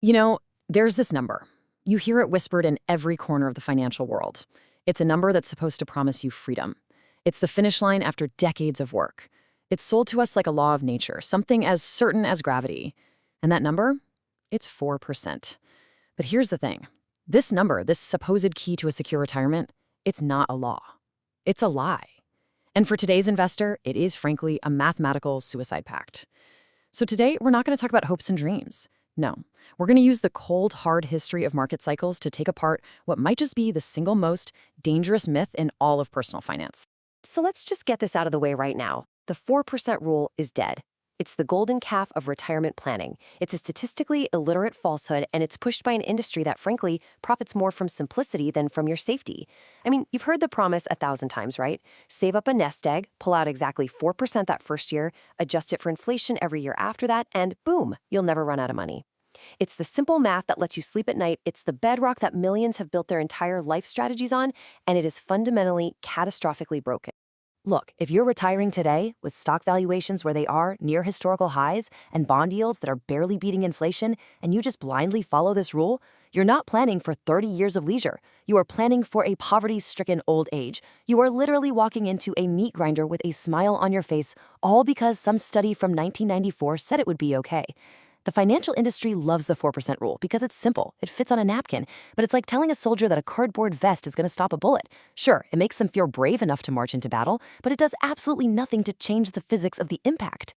You know, there's this number. You hear it whispered in every corner of the financial world. It's a number that's supposed to promise you freedom. It's the finish line after decades of work. It's sold to us like a law of nature, something as certain as gravity. And that number? It's 4%. But here's the thing. This number, this supposed key to a secure retirement, it's not a law. It's a lie. And for today's investor, it is frankly a mathematical suicide pact. So today, we're not going to talk about hopes and dreams. No, we're going to use the cold, hard history of market cycles to take apart what might just be the single most dangerous myth in all of personal finance. So let's just get this out of the way right now. The 4% rule is dead. It's the golden calf of retirement planning. It's a statistically illiterate falsehood, and it's pushed by an industry that, frankly, profits more from simplicity than from your safety. I mean, you've heard the promise 1,000 times, right? Save up a nest egg, pull out exactly 4% that first year, adjust it for inflation every year after that, and boom, you'll never run out of money. It's the simple math that lets you sleep at night. It's the bedrock that millions have built their entire life strategies on, and it is fundamentally, catastrophically broken. Look, if you're retiring today with stock valuations where they are near historical highs and bond yields that are barely beating inflation, and you just blindly follow this rule, you're not planning for 30 years of leisure. You are planning for a poverty-stricken old age. You are literally walking into a meat grinder with a smile on your face, all because some study from 1994 said it would be okay. The financial industry loves the 4% rule because it's simple, it fits on a napkin, but it's like telling a soldier that a cardboard vest is going to stop a bullet. Sure, it makes them feel brave enough to march into battle, but it does absolutely nothing to change the physics of the impact.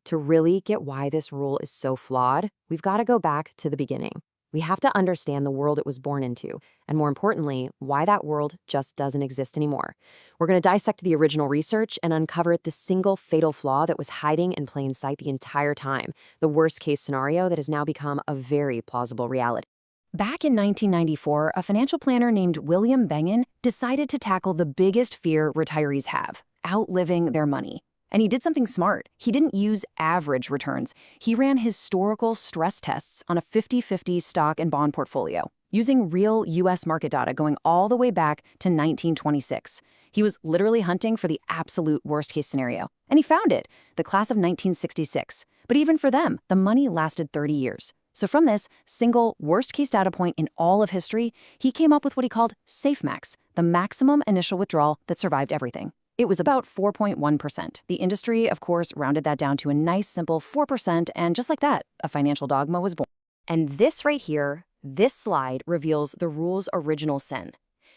To really get why this rule is so flawed, we've got to go back to the beginning. We have to understand the world it was born into, and more importantly, why that world just doesn't exist anymore. We're going to dissect the original research and uncover the single fatal flaw that was hiding in plain sight the entire time, the worst-case scenario that has now become a very plausible reality. Back in 1994, a financial planner named William Bengen decided to tackle the biggest fear retirees have, outliving their money. And he did something smart. He didn't use average returns. He ran historical stress tests on a 50-50 stock and bond portfolio, using real U.S. market data going all the way back to 1926. He was literally hunting for the absolute worst-case scenario. And he found it, the class of 1966. But even for them, the money lasted 30 years. So from this single worst-case data point in all of history, he came up with what he called SafeMax, the maximum initial withdrawal that survived everything. It was about 4.1%. The industry, of course, rounded that down to a nice, simple 4%, and just like that, a financial dogma was born. And this right here, this slide, reveals the rule's original sin.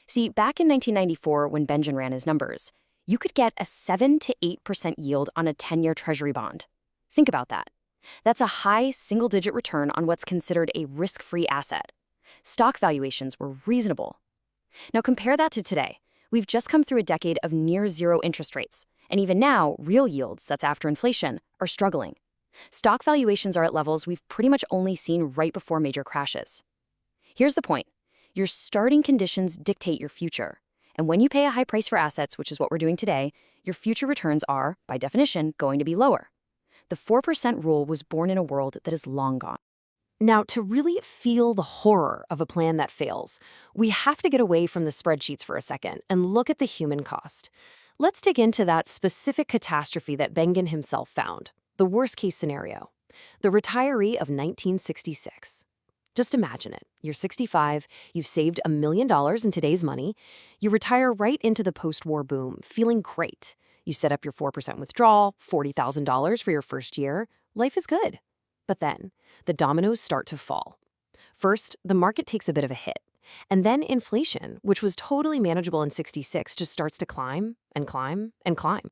See, back in 1994, when Bengen ran his numbers, you could get a 7 to 8% yield on a 10-year treasury bond. Think about that. That's a high single-digit return on what's considered a risk-free asset. Stock valuations were reasonable. Now compare that to today. We've just come through a decade of near-zero interest rates, and even now, real yields, that's after inflation, are struggling. Stock valuations are at levels we've pretty much only seen right before major crashes. Here's the point. Your starting conditions dictate your future, and when you pay a high price for assets, which is what we're doing today, your future returns are, by definition, going to be lower. The 4% rule was born in a world that is long gone. Now, to really feel the horror of a plan that fails, we have to get away from the spreadsheets for a second and look at the human cost. Let's dig into that specific catastrophe that Bengen himself found, the worst-case scenario, the retiree of 1966. Just imagine it. You're 65, you've saved $1 million in today's money, you retire right into the post-war boom, feeling great. You set up your 4% withdrawal, $40,000 for your first year. Life is good. But then, the dominoes start to fall. First, the market takes a bit of a hit. And then inflation, which was totally manageable in '66, just starts to climb and climb and climb.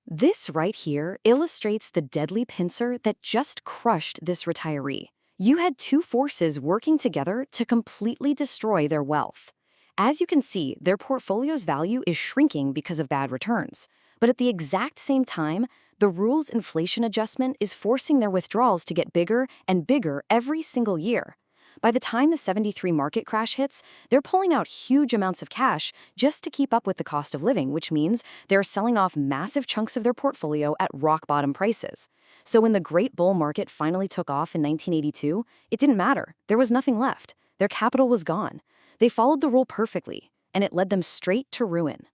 This right here illustrates the deadly pincer that just crushed this retiree. You had two forces working together to completely destroy their wealth. As you can see, their portfolio's value is shrinking because of bad returns. But at the exact same time, the rule's inflation adjustment is forcing their withdrawals to get bigger and bigger every single year. By the time the '73 market crash hits, they're pulling out huge amounts of cash just to keep up with the cost of living, which means they're selling off massive chunks of their portfolio at rock-bottom prices. So when the Great Bull Market finally took off in 1982, it didn't matter. There was nothing left. Their capital was gone. They followed the rule perfectly, and it led them straight to ruin.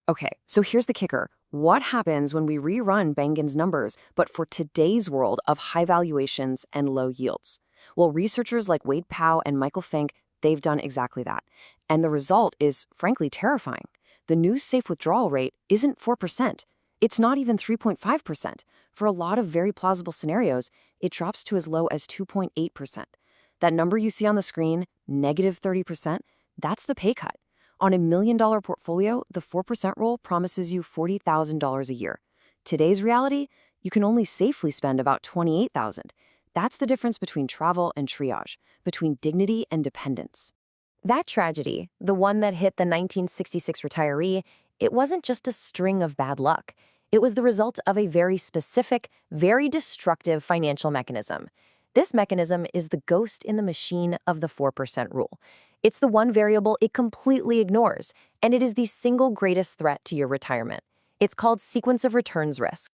Okay, so here's the kicker. What happens when we rerun Bengen's numbers, but for today's world of high valuations and low yields? Well, researchers like Wade Powell and Michael Fink, they've done exactly that. And the result is, frankly, terrifying. The new safe withdrawal rate isn't 4%. It's not even 3.5%. For a lot of very plausible scenarios, it drops to as low as 2.8%. That number you see on the screen, negative 30%, that's the pay cut. On a $1 million portfolio, the 4% rule promises you $40,000 a year. Today's reality, you can only safely spend about $28,000. That's the difference between travel and triage, between dignity and dependence. That tragedy, the one that hit the 1966 retiree, it wasn't just a string of bad luck. It was the result of a very specific, very destructive financial mechanism. This mechanism is the ghost in the machine of the 4% rule. It's the one variable it completely ignores, and it is the single greatest threat to your retirement. It's called sequence of returns risk.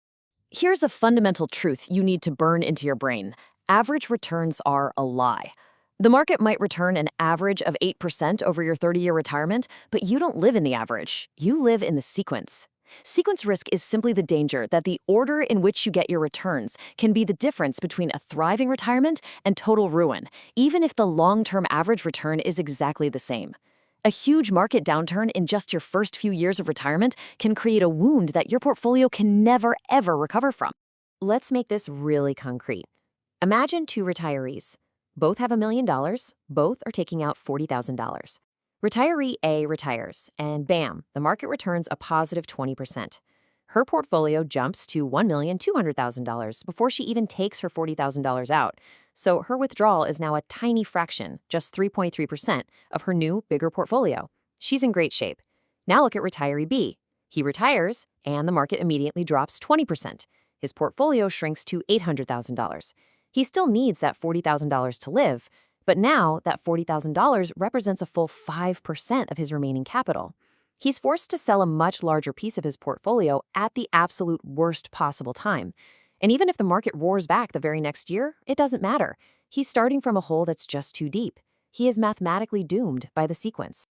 Here's a fundamental truth you need to burn into your brain. Average returns are a lie. The market might return an average of 8% over your 30-year retirement, but you don't live in the average. You live in the sequence. Sequence risk is simply the danger that the order in which you get your returns can be the difference between a thriving retirement and total ruin, even if the long-term average return is exactly the same. A huge market downturn in just your first few years of retirement can create a wound that your portfolio can never, ever recover from. Let's make this really concrete. Imagine two retirees. Both have $1 million. Both are taking out $40,000. Retiree A retires, and bam, the market returns a positive 20%. Her portfolio jumps to $1,200,000 before she even takes her $40,000 out. So her withdrawal is now a tiny fraction, just 3.3% of her new, bigger portfolio. She's in great shape. Now look at retiree B. He retires, and the market immediately drops 20%. His portfolio shrinks to $800,000. He still needs that $40,000 to live, but now that $40,000 represents a full 5% of his remaining capital. He's forced to sell a much larger piece of his portfolio at the absolute worst possible time. And even if the market roars back the very next year, it doesn't matter. He's starting from a hole that's just too deep. He is mathematically doomed by the sequence.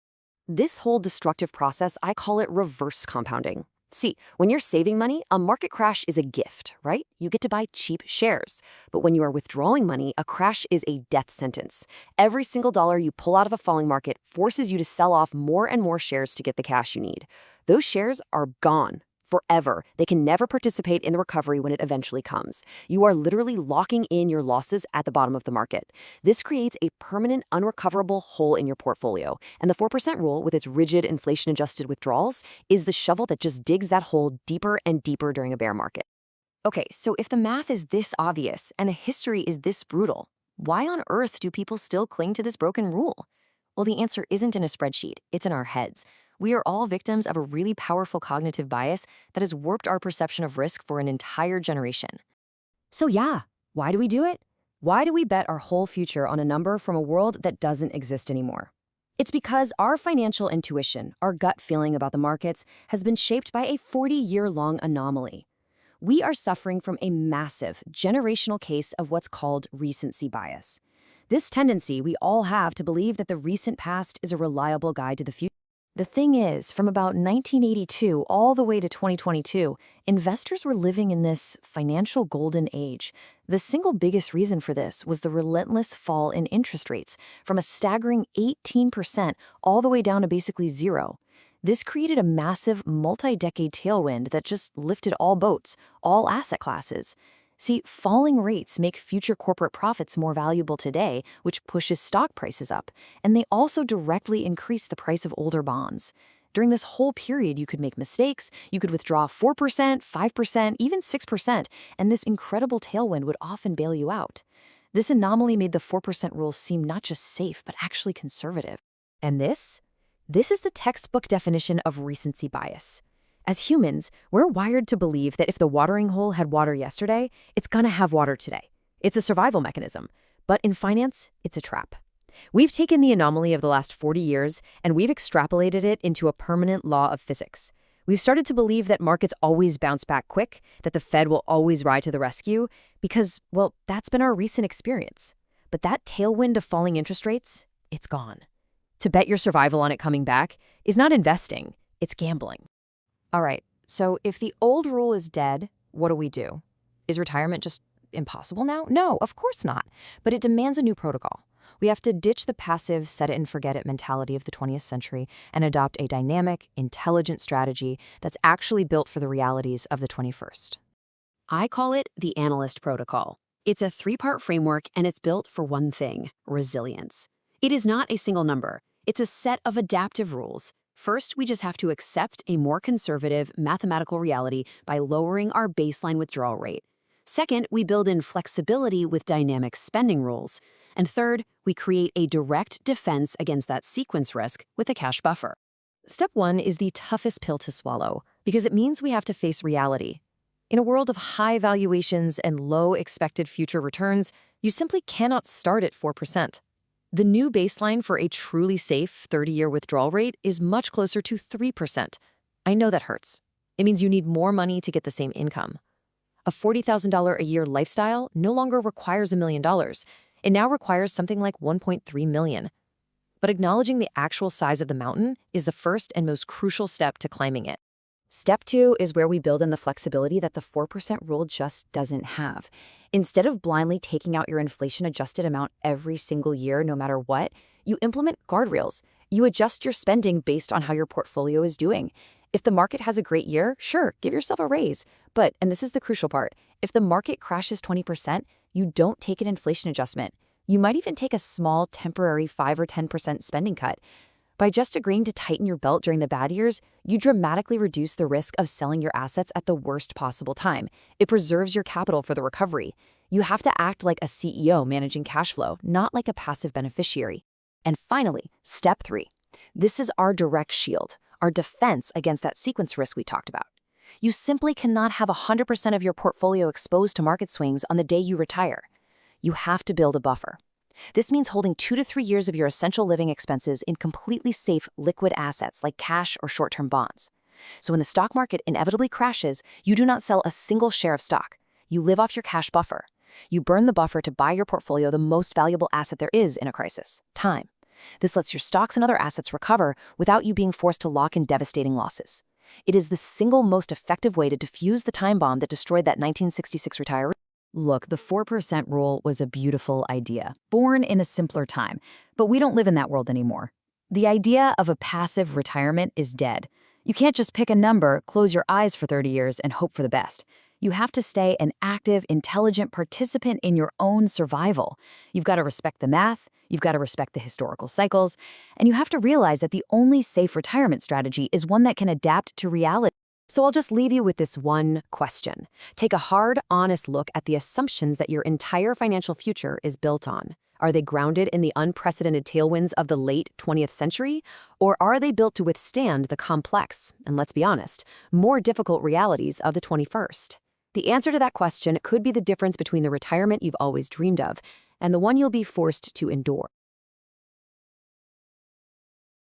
This whole destructive process, I call it reverse compounding. See, when you're saving money, a market crash is a gift, right? You get to buy cheap shares. But when you are withdrawing money, a crash is a death sentence. Every single dollar you pull out of a falling market forces you to sell off more and more shares to get the cash you need. Those shares are gone forever. They can never participate in the recovery when it eventually comes. You are literally locking in your losses at the bottom of the market. This creates a permanent, unrecoverable hole in your portfolio. And the 4% rule, with its rigid inflation-adjusted withdrawals, is the shovel that just digs that hole deeper and deeper during a bear market. Okay, so if the math is this obvious and the history is this brutal, why on earth do people still cling to this broken rule? Well, the answer isn't in a spreadsheet. It's in our heads. We are all victims of a really powerful cognitive bias that has warped our perception of risk for an entire generation. So yeah, why do we do it? Why do we bet our whole future on a number from a world that doesn't exist anymore? It's because our financial intuition, our gut feeling about the markets, has been shaped by a 40-year-long anomaly. We are suffering from a massive generational case of what's called recency bias. This tendency we all have to believe that the recent past is a reliable guide to the future. The thing is, from about 1982 all the way to 2022, investors were living in this financial golden age. The single biggest reason for this was the relentless fall in interest rates, from a staggering 18% all the way down to basically zero. This created a massive multi-decade tailwind that just lifted all boats, all asset classes. See, falling rates make future corporate profits more valuable today, which pushes stock prices up, and they also directly increase the price of older bonds. During this whole period, you could make mistakes, you could withdraw 4%, 5%, even 6%, and this incredible tailwind would often bail you out. This anomaly made the 4% rule seem not just safe, but actually conservative. And this is the textbook definition of recency bias. As humans, we're wired to believe that if the watering hole had water yesterday, it's gonna have water today. It's a survival mechanism. But in finance, it's a trap. We've taken the anomaly of the last 40 years and we've extrapolated it into a permanent law of physics. We've started to believe that markets always bounce back quick, that the Fed will always ride to the rescue, because, well, that's been our recent experience. But that tailwind of falling interest rates, it's gone. To bet your survival on it coming back is not investing, it's gambling. All right, so if the old rule is dead, what do we do? Is retirement just impossible now? No, of course not. But it demands a new protocol. We have to ditch the passive set-it-and-forget-it mentality of the 20th century and adopt a dynamic, intelligent strategy that's actually built for the realities of the 21st. I call it the ANALYST protocol. It's a 3-part framework, and it's built for one thing: resilience. It is not a single number. It's a set of adaptive rules. First, we just have to accept a more conservative mathematical reality by lowering our baseline withdrawal rate. Second, we build in flexibility with dynamic spending rules. And third, we create a direct defense against that sequence risk with a cash buffer. Step 1 is the toughest pill to swallow because it means we have to face reality. In a world of high valuations and low expected future returns, you simply cannot start at 4%. The new baseline for a truly safe 30-year withdrawal rate is much closer to 3%. I know that hurts. It means you need more money to get the same income. A $40,000 a year lifestyle no longer requires $1 million. It now requires something like $1.3 million. But acknowledging the actual size of the mountain is the first and most crucial step to climbing it. Step 2 is where we build in the flexibility that the 4% rule just doesn't have. Instead of blindly taking out your inflation-adjusted amount every single year, no matter what, you implement guardrails. You adjust your spending based on how your portfolio is doing. If the market has a great year, sure, give yourself a raise. But, and this is the crucial part, if the market crashes 20%, you don't take an inflation adjustment. You might even take a small, temporary 5 or 10% spending cut. By just agreeing to tighten your belt during the bad years, you dramatically reduce the risk of selling your assets at the worst possible time. It preserves your capital for the recovery. You have to act like a CEO managing cash flow, not like a passive beneficiary. And finally, step 3. This is our direct shield, our defense against that sequence risk we talked about. You simply cannot have 100% of your portfolio exposed to market swings on the day you retire. You have to build a buffer. This means holding 2 to 3 years of your essential living expenses in completely safe liquid assets like cash or short-term bonds. So when the stock market inevitably crashes, you do not sell a single share of stock. You live off your cash buffer. You burn the buffer to buy your portfolio the most valuable asset there is in a crisis: time. This lets your stocks and other assets recover without you being forced to lock in devastating losses. It is the single most effective way to defuse the time bomb that destroyed that 1966 retiree. Look, the 4% rule was a beautiful idea, born in a simpler time, but we don't live in that world anymore. The idea of a passive retirement is dead. You can't just pick a number, close your eyes for 30 years, and hope for the best. You have to stay an active, intelligent participant in your own survival. You've got to respect the math, you've got to respect the historical cycles, and you have to realize that the only safe retirement strategy is one that can adapt to reality. So I'll just leave you with this one question. Take a hard, honest look at the assumptions that your entire financial future is built on. Are they grounded in the unprecedented tailwinds of the late 20th century? Or are they built to withstand the complex, and let's be honest, more difficult realities of the 21st? The answer to that question could be the difference between the retirement you've always dreamed of and the one you'll be forced to endure.